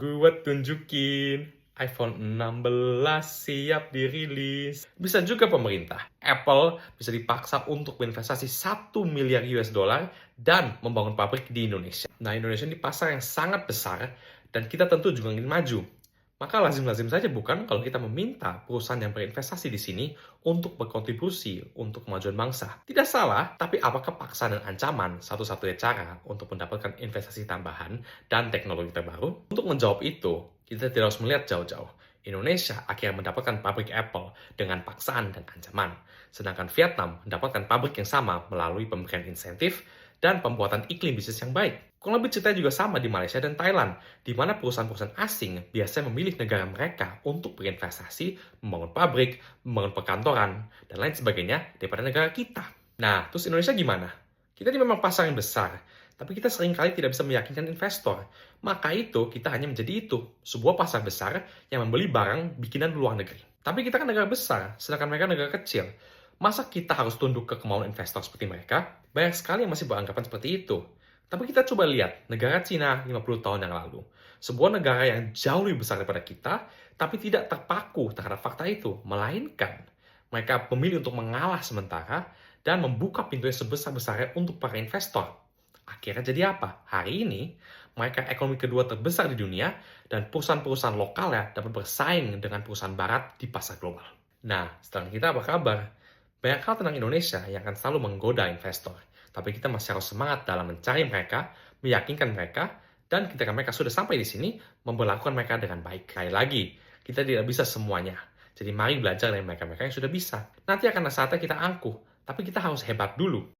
Gua tunjukin, iPhone 16 siap dirilis. Bisa juga pemerintah. Apple bisa dipaksa untuk berinvestasi 1 miliar US dollar dan membangun pabrik di Indonesia. Nah, Indonesia ini pasar yang sangat besar dan kita tentu juga ingin maju. Maka lazim-lazim saja bukan kalau kita meminta perusahaan yang berinvestasi di sini untuk berkontribusi untuk kemajuan bangsa. Tidak salah, tapi apakah paksaan dan ancaman satu-satunya cara untuk mendapatkan investasi tambahan dan teknologi terbaru? Untuk menjawab itu, kita tidak harus melihat jauh-jauh. Indonesia akhirnya mendapatkan pabrik Apple dengan paksaan dan ancaman, sedangkan Vietnam mendapatkan pabrik yang sama melalui pemberian insentif dan pembuatan iklim bisnis yang baik. Kurang lebih ceritanya juga sama di Malaysia dan Thailand, di mana perusahaan-perusahaan asing biasanya memilih negara mereka untuk berinvestasi, membangun pabrik, membangun perkantoran, dan lain sebagainya daripada negara kita. Nah, terus Indonesia gimana? Kita ini memang pasar yang besar, tapi kita seringkali tidak bisa meyakinkan investor. Maka itu, kita hanya menjadi itu, sebuah pasar besar yang membeli barang bikinan luar negeri. Tapi kita kan negara besar, sedangkan mereka negara kecil. Masa kita harus tunduk ke kemauan investor seperti mereka? Banyak sekali yang masih beranggapan seperti itu. Tapi kita coba lihat negara Cina 50 tahun yang lalu. Sebuah negara yang jauh lebih besar daripada kita, tapi tidak terpaku terhadap fakta itu. Melainkan, mereka memilih untuk mengalah sementara dan membuka pintunya sebesar-besarnya untuk para investor. Akhirnya jadi apa? Hari ini, mereka ekonomi kedua terbesar di dunia dan perusahaan-perusahaan lokalnya dapat bersaing dengan perusahaan barat di pasar global. Nah, sekarang kita apa kabar? Banyak hal tentang Indonesia yang akan selalu menggoda investor. Tapi kita masih harus semangat dalam mencari mereka, meyakinkan mereka, dan ketika mereka sudah sampai di sini, memperlakukan mereka dengan baik. Sekali lagi, kita tidak bisa semuanya. Jadi mari belajar dari mereka-mereka yang sudah bisa. Nanti akan saatnya kita angkuh, tapi kita harus hebat dulu.